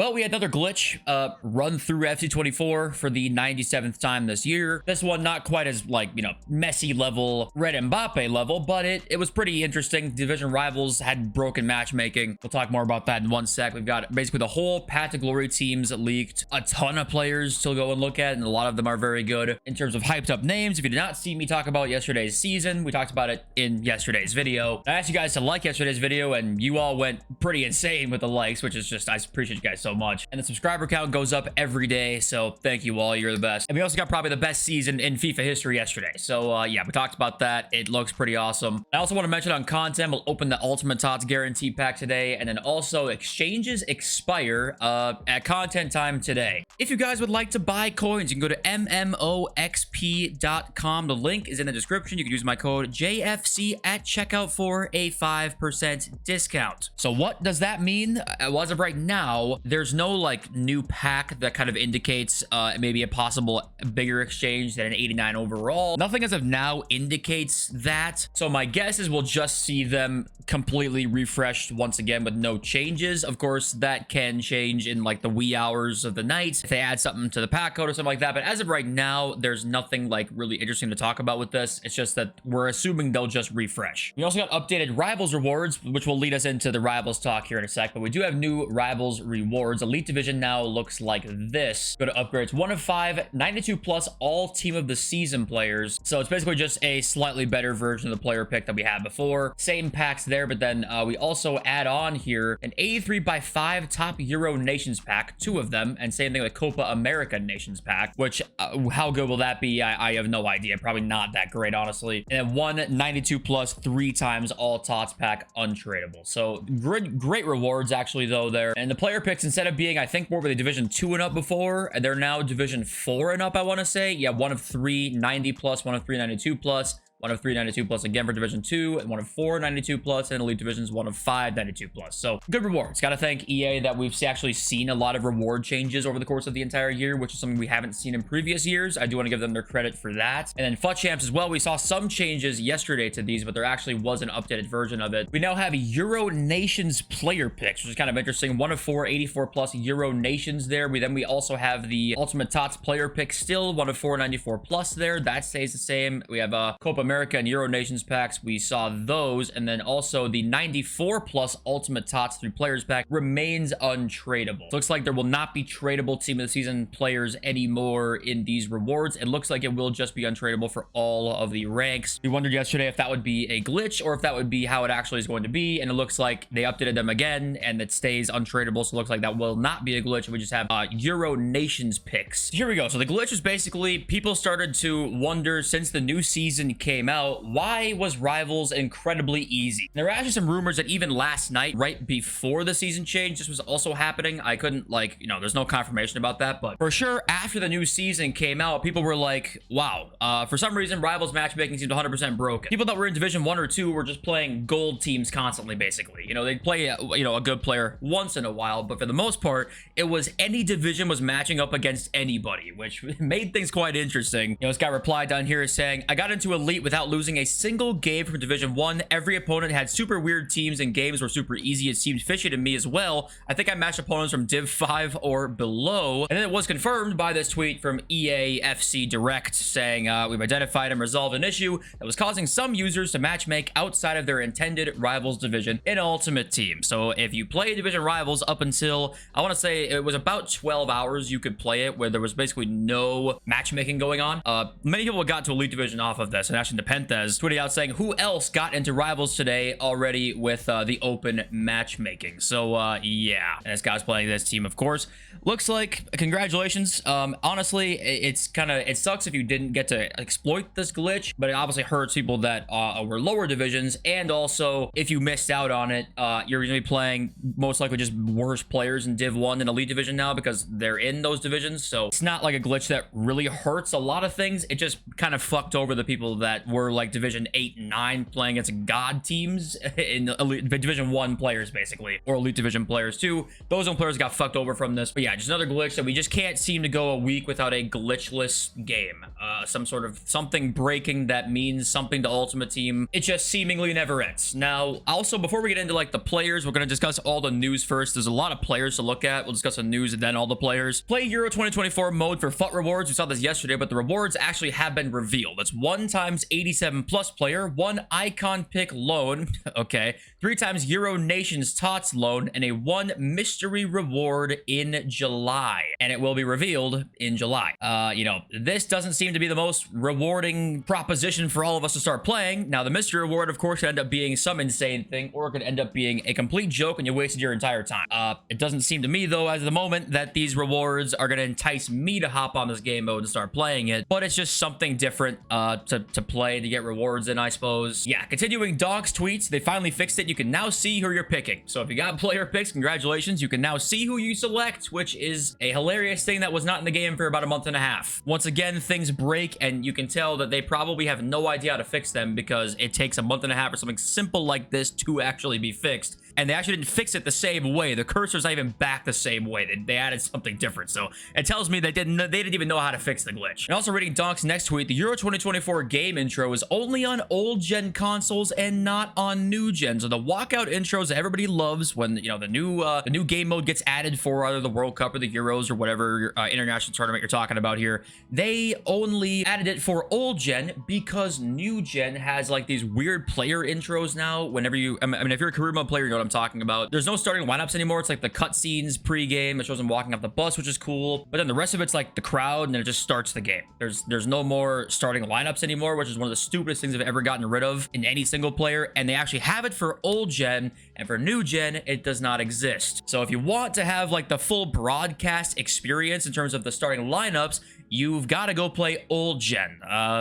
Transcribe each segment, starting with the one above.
Well, we had another glitch run through FC24 for the 97th time this year. This one not quite as, like, you know, Messi level, Red Mbappe level, but it was pretty interesting. Division rivals had broken matchmaking. We'll talk more about that in one sec. We've got basically the whole Path to Glory teams leaked. A ton of players to go and look at, and a lot of them are very good in terms of hyped up names. If you did not see me talk about yesterday's season, we talked about it in yesterday's video. I asked you guys to like yesterday's video, and you all went pretty insane with the likes, which is just, I appreciate you guys so much. And the subscriber count goes up every day, so thank you all. You're the best. And we also got probably the best season in FIFA history yesterday. So yeah, we talked about that. It looks pretty awesome. I also want to mention on content, we'll open the Ultimate Tots guarantee pack today, and then also exchanges expire at content time today. If you guys would like to buy coins, you can go to mmoxp.com. The link is in the description. You can use my code JFC at checkout for a 5% discount. So what does that mean? Well, as of right now, there's no like new pack that kind of indicates maybe a possible bigger exchange than an 89 overall. Nothing as of now indicates that. So my guess is we'll just see them completely refreshed once again with no changes. Of course, that can change in like the wee hours of the night if they add something to the pack code or something like that. But as of right now, there's nothing like really interesting to talk about with this. It's just that we're assuming they'll just refresh. We also got updated Rivals rewards, which will lead us into the Rivals talk here in a sec. But we do have new Rivals rewards. Elite Division now looks like this. Go to upgrades. 1 of 5, 92 plus all team of the season players. So it's basically just a slightly better version of the player pick that we had before. Same packs there, but then we also add on here an 83x5 top Euro Nations pack, 2 of them, and same thing with Copa America Nations pack, which how good will that be? I have no idea. Probably not that great, honestly. And then 1 92 plus 3 times all tots pack untradeable. So great rewards actually though there. And the player picks, instead of being, I think, more with a division 2 and up before, and they're now division 4 and up, I want to say. Yeah, 1 of 3 90 plus, 1 of 3 92 plus, 1 of 3 92 plus again for division 2, and 1 of 4 92 plus, and elite divisions 1 of 5 92 plus. So good rewards. Gotta thank EA that we've actually seen a lot of reward changes over the course of the entire year, which is something we haven't seen in previous years. I do want to give them their credit for that. And then FUT Champs as well, we saw some changes yesterday to these, but there actually was an updated version of it. We now have Euro Nations player picks, which is kind of interesting. 1 of 4 84 plus Euro Nations there. We also have the Ultimate Tots player pick still, 1 of 4 94 plus there. That stays the same. We have Copa America and Euro Nations packs. We saw those, and then also the 94 plus Ultimate Tots 3 players pack remains untradeable. It looks like there will not be tradable team of the season players anymore in these rewards. It looks like it will just be untradeable for all of the ranks. We wondered yesterday if that would be a glitch or if that would be how it actually is going to be, and it looks like they updated them again and it stays untradeable. So it looks like that will not be a glitch. We just have Euro Nations picks. Here we go. So the glitch is basically people started to wonder, since the new season came out, why was Rivals incredibly easy? There were actually some rumors that even last night, right before the season change, this was also happening. I couldn't, like, you know, there's no confirmation about that, but for sure, after the new season came out, people were like, wow, for some reason, Rivals matchmaking seemed 100% broken. People that were in Division 1 or 2 were just playing gold teams constantly, basically. You know, they'd play, a good player once in a while, but for the most part, it was any division was matching up against anybody, which made things quite interesting. You know, this guy replied down here saying, I got into Elite without losing a single game from Division 1. Every opponent had super weird teams and games were super easy. It seemed fishy to me as well. I think I matched opponents from Div 5 or below. And then it was confirmed by this tweet from eafc Direct saying, we've identified and resolved an issue that was causing some users to matchmake outside of their intended Rivals division in Ultimate Team. So if you play Division Rivals up until, I want to say it was about 12 hours you could play it, where there was basically no matchmaking going on. Many people got to Elite Division off of this, and actually Nepenthes tweeted out saying, who else got into Rivals today already with the open matchmaking? So yeah, and this guy's playing this team, of course. Looks like congratulations. Honestly, it sucks if you didn't get to exploit this glitch, but it obviously hurts people that were lower divisions, and also if you missed out on it, you're gonna be playing most likely just worse players in Div 1 and Elite Division now because they're in those divisions. So it's not like a glitch that really hurts a lot of things. It just kind of fucked over the people that were like Division 8 and 9 playing against God teams in Elite Division 1 players, basically, or Elite Division players too. Those own players got fucked over from this. But yeah, just another glitch that we just can't seem to go a week without a glitchless game. Some sort of something breaking that means something to Ultimate Team. It just seemingly never ends. Now, also, before we get into like the players, we're going to discuss all the news first. There's a lot of players to look at. We'll discuss the news and then all the players. Play Euro 2024 mode for FUT rewards. We saw this yesterday, but the rewards actually have been revealed. It's 1 times 87 plus player, 1 icon pick loan, okay, 3 times Euro Nations Tots loan, and a 1 mystery reward in July. And it will be revealed in July. You know, this doesn't seem to be the most rewarding proposition for all of us to start playing. Now, the mystery reward, of course, could end up being some insane thing, or it could end up being a complete joke and you wasted your entire time. It doesn't seem to me, though, as of the moment, that these rewards are going to entice me to hop on this game mode and start playing it, but it's just something different to play, to get rewards in, I suppose. Yeah, continuing Dog's tweets, they finally fixed it. You can now see who you're picking. So if you got player picks, congratulations. You can now see who you select, which is a hilarious thing that was not in the game for about a month and a half. Once again, things break, and you can tell that they probably have no idea how to fix them because it takes a month and a half for something simple like this to actually be fixed. And they actually didn't fix it the same way. The cursor's not even back the same way. They added something different. So it tells me they didn't even know how to fix the glitch. And also reading Donk's next tweet, the Euro 2024 game intro is only on old gen consoles and not on new gen. So the walkout intros that everybody loves when, you know, the new game mode gets added for either the World Cup or the Euros or whatever international tournament you're talking about here, they only added it for old gen because new gen has like these weird player intros now. Whenever you, I mean, if you're a career mode player, you know what I'm talking about. There's no starting lineups anymore. It's like the cutscenes pre-game. It shows them walking off the bus, which is cool. But then the rest of it's like the crowd, and then it just starts the game. There's no more starting lineups anymore, which is one of the stupidest things I've ever gotten rid of in any single player. And they actually have it for old gen, and for new gen, it does not exist. So if you want to have like the full broadcast experience in terms of the starting lineups, you've got to go play old gen,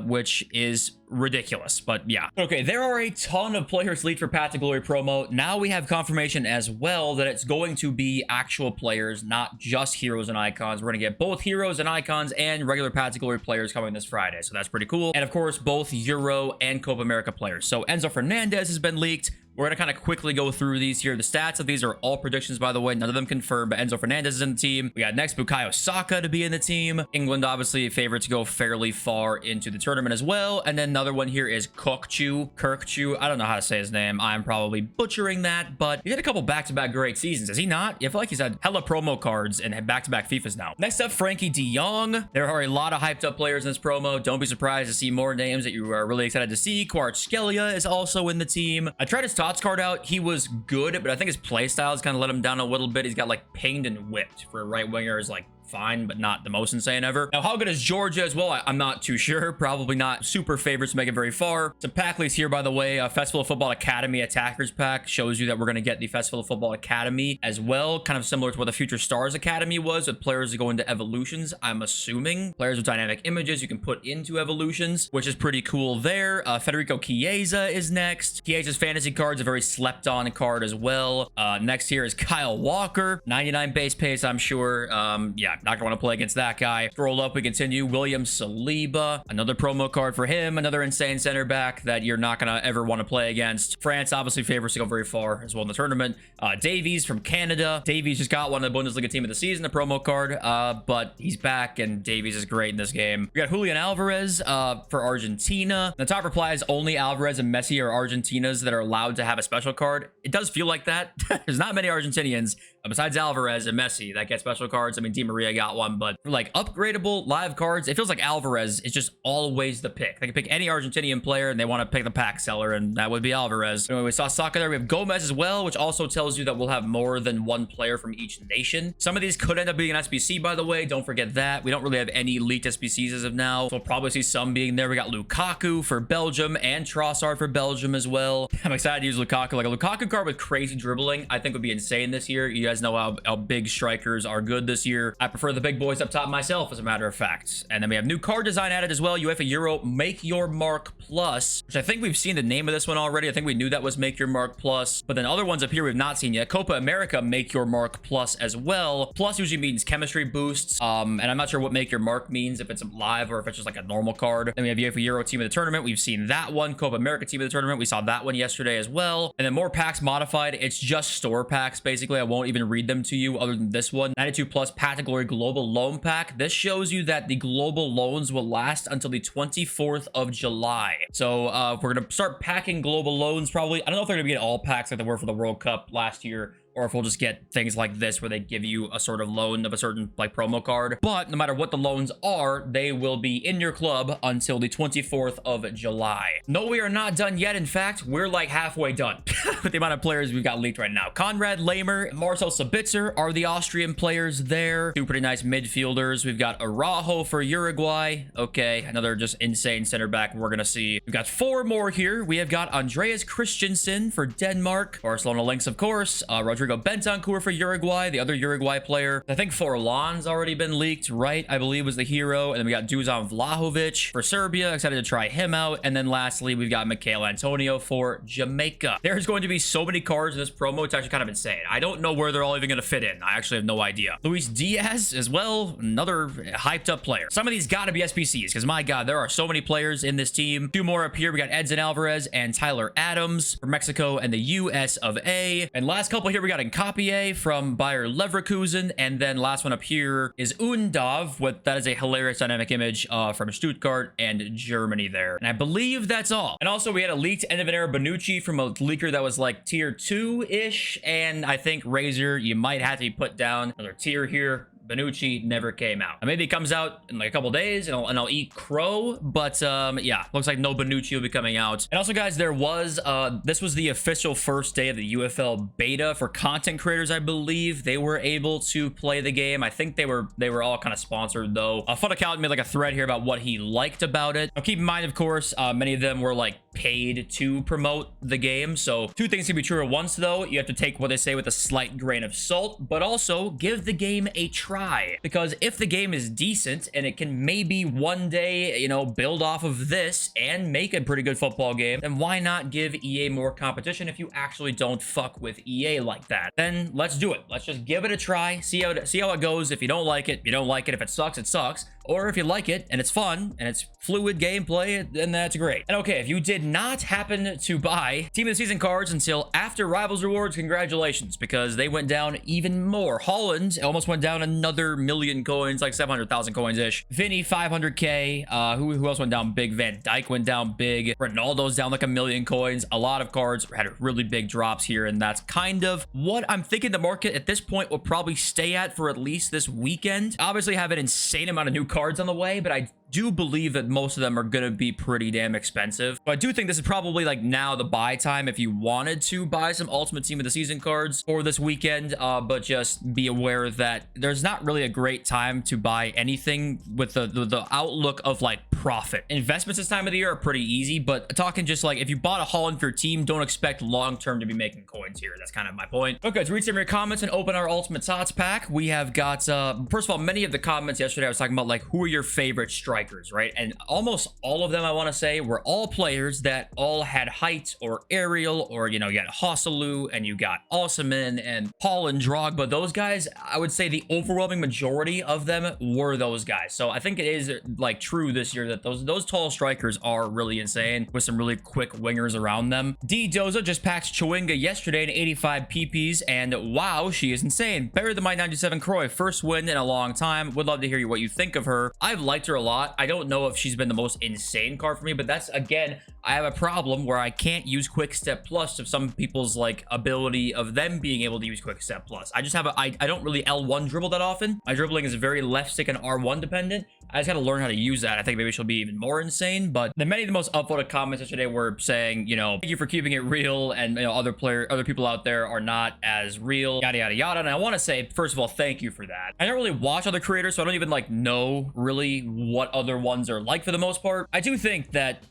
which is ridiculous. But yeah. Okay, there are a ton of players leaked for Path to Glory promo. Now we have confirmation as well that it's going to be actual players, not just heroes and icons. We're going to get both heroes and icons and regular Path to Glory players coming this Friday. So that's pretty cool. And of course, both Euro and Copa America players. So Enzo Fernandez has been leaked. We're going to kind of quickly go through these here. The stats of these are all predictions, by the way. None of them confirmed, but Enzo Fernandez is in the team. We got next Bukayo Saka to be in the team. England, obviously, a favorite to go fairly far into the tournament as well. And then another one here is Kirkchu. I don't know how to say his name. I'm probably butchering that, but he had a couple back-to-back great seasons. Is he not? I feel like he's had hella promo cards and back-to-back FIFAs now. Next up, Frankie de Jong. There are a lot of hyped-up players in this promo. Don't be surprised to see more names that you are really excited to see. Kvaratskhelia is also in the team. I tried his Tots card out. He was good, but I think his playstyle has kind of let him down a little bit. He's got like pinged and whipped for a right winger is like fine, but not the most insane ever. Now, how good is Georgia as well? I'm not too sure. Probably not super favorites to make it very far. Some pack leads here, by the way. Festival of Football Academy Attackers pack shows you that we're going to get the Festival of Football Academy as well. Kind of similar to what the Future Stars Academy was, with players that go into evolutions. I'm assuming players with dynamic images you can put into evolutions, which is pretty cool there. Federico Chiesa is next. Chiesa's fantasy card is a very slept on card as well. Next here is Kyle Walker, 99 base pace, I'm sure. Yeah, not gonna want to play against that guy. Scroll up, we continue. William Saliba, another promo card for him, another insane center back that you're not gonna ever want to play against. France obviously favors to go very far as well in the tournament. Davies from Canada. Davies just got one of the Bundesliga team of the season, the promo card, but he's back, and Davies is great in this game. We got Julian Alvarez for Argentina. The top reply is only Alvarez and Messi are Argentinas that are allowed to have a special card. It does feel like that. There's not many Argentinians besides Alvarez and Messi that get special cards. I mean, Di Maria got one, but for like upgradable live cards, it feels like Alvarez is just always the pick. They can pick any Argentinian player and they want to pick the pack seller, and that would be Alvarez. Anyway, we saw Saka there. We have Gomez as well, which also tells you that we'll have more than one player from each nation. Some of these could end up being an SBC, by the way. Don't forget that. We don't really have any leaked SBCs as of now, so we'll probably see some being there. We got Lukaku for Belgium and Trossard for Belgium as well. I'm excited to use Lukaku. Like a Lukaku card with crazy dribbling, I think would be insane this year. You guys guys know how big strikers are good this year. I prefer the big boys up top myself, as a matter of fact. And then we have new card design added as well. UEFA Euro Make Your Mark Plus, which I think we've seen the name of this one already. I think we knew that was Make Your Mark Plus, but then other ones up here we've not seen yet. Copa America Make Your Mark Plus as well. Plus usually means chemistry boosts. And I'm not sure what Make Your Mark means, if it's live or if it's just like a normal card. Then we have UEFA Euro Team of the Tournament. We've seen that one. Copa America Team of the Tournament. We saw that one yesterday as well. And then more packs modified. It's just store packs, basically. I won't even read them to you other than this one. 92 plus Path to Glory Global Loan Pack. This shows you that the global loans will last until the 24th of July. So we're going to start packing global loans probably. I don't know if they're going to be all packs like they were for the World Cup last year, or if we'll just get things like this where they give you a sort of loan of a certain like promo card. But no matter what the loans are, they will be in your club until the 24th of July. No, we are not done yet. In fact, we're like halfway done with the amount of players we've got leaked right now. Konrad Lamer, Marcel Sabitzer are the Austrian players there. Two pretty nice midfielders. We've got Araujo for Uruguay. Okay, another just insane center back we're gonna see. We've got 4 more here. We have got Andreas Christensen for Denmark. Barcelona links, of course. Rodrigo Bentancur for Uruguay, the other Uruguay player. I think Forlan's already been leaked, right? I believe was the hero. And then we got Dusan Vlahovic for Serbia. Excited to try him out. And then lastly, we've got Michael Antonio for Jamaica. There's going to be so many cards in this promo. It's actually kind of insane. I don't know where they're all even going to fit in. I actually have no idea. Luis Diaz as well, another hyped up player. Some of these got to be SPCs because my God, there are so many players in this team. 2 more up here. We got Edson Alvarez and Tyler Adams for Mexico and the US of A. And last couple here, we got Nkapie from Bayer Leverkusen, and then last one up here is Undav. That is a hilarious dynamic image from Stuttgart and Germany there. And I believe that's all. And also we had a leaked end of an era Bonucci from a leaker that was like tier 2-ish, and I think Razor, you might have to be put down another tier here. Bonucci never came out. Maybe it comes out in like a couple days and I'll eat crow, but yeah, looks like no Bonucci will be coming out. And also guys, there was this was the official first day of the UFL beta for content creators. I believe they were able to play the game. I think they were all kind of sponsored though. Fun Account made like a thread here about what he liked about it. Now keep in mind, of course, many of them were like paid to promote the game, so 2 things can be true at once though. You have to take what they say with a slight grain of salt, but also give the game a try. Because if the game is decent and it can maybe one day, you know, build off of this and make a pretty good football game, then why not give EA more competition if you actually don't fuck with EA like that? Then let's do it. Let's just give it a try, see how it goes. If you don't like it, you don't like it. If it sucks, it sucks. Or if you like it and it's fun and it's fluid gameplay, then that's great. And okay, if you did not happen to buy Team of the Season cards until after Rivals Rewards, congratulations, because they went down even more. Holland almost went down another million coins, like 700,000 coins-ish. Vinny, 500K. Who else went down big? Van Dijk went down big. Ronaldo's down like 1 million coins. A lot of cards had really big drops here, and that's kind of what I'm thinking the market at this point will probably stay at for at least this weekend. Obviously have an insane amount of new cards on the way, but I do believe that most of them are going to be pretty damn expensive. But I do think this is probably like now the buy time if you wanted to buy some Ultimate Team of the Season cards for this weekend. But just be aware that there's not really a great time to buy anything with the outlook of like profit. Investments this time of the year are pretty easy, but talking just like if you bought a Holland for your team, don't expect long term to be making coins here. That's kind of my point. Okay, to read some of your comments and open our Ultimate Tots pack, we have got first of all, many of the comments yesterday I was talking about like who are your favorite strikers, right? And almost all of them, I want to say, were all players that all had height or aerial, or you know, you got Hosselu and you got Osimhen and Paul and Drogba. Those guys, I would say the overwhelming majority of them were those guys. So I think it is like true this year that those tall strikers are really insane with some really quick wingers around them. D Doza just packed Chewinga yesterday in 85 PPs, and wow, she is insane. Better than my 97 Croy. First win in a long time. Would love to hear what you think of her. I've liked her a lot. I don't know if she's been the most insane card for me, but that's, again, I have a problem where I can't use Quick Step Plus of some people's like ability of them being able to use Quick Step Plus. I just have I don't really L1 dribble that often. My dribbling is very left stick and R1 dependent. I just got to learn how to use that. I think maybe she'll be even more insane. But the many of the most upvoted comments yesterday were saying, you know, thank you for keeping it real, and you know, other people out there are not as real, yada yada yada. And I want to say, first of all, thank you for that. I don't really watch other creators, so I don't even like know really what other ones are like for the most part. I do think that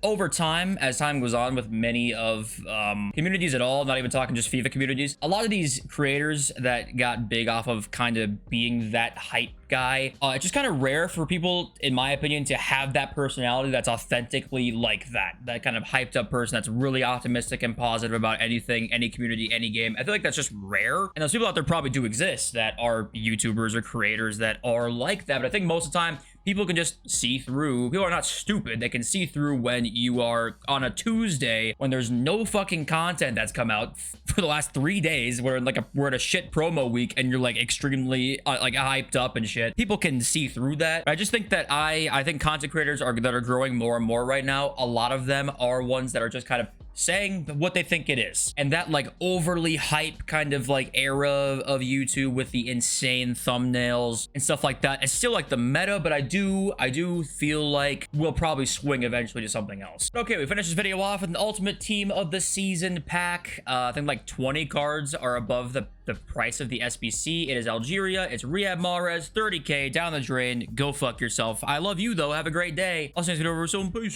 over time, as time goes on with many of communities at all, not even talking just FIFA communities, a lot of these creators that got big off of kind of being that hype guy, it's just kind of rare for people, in my opinion, to have that personality that's authentically like that kind of hyped up person that's really optimistic and positive about anything, any community, any game. I feel like that's just rare, and those people out there probably do exist that are YouTubers or creators that are like that, but I think most of the time people can just see through. People are not stupid. They can see through when you are on a Tuesday when there's no fucking content that's come out for the last 3 days. We're at a shit promo week and you're like extremely like hyped up and shit. People can see through that. I just think that I think content creators that are growing more and more right now, a lot of them are ones that are just kind of saying what they think it is, and that like overly hype kind of like era of YouTube with the insane thumbnails and stuff like that, it's still like the meta, but I do feel like we'll probably swing eventually to something else. Okay, we finished this video off with an ultimate team of the season pack. I think like 20 cards are above the price of the SBC. It is Algeria, it's Riyad Mahrez, 30k down the drain. Go fuck yourself. I love you though. Have a great day. I'll see you over soon. Peace.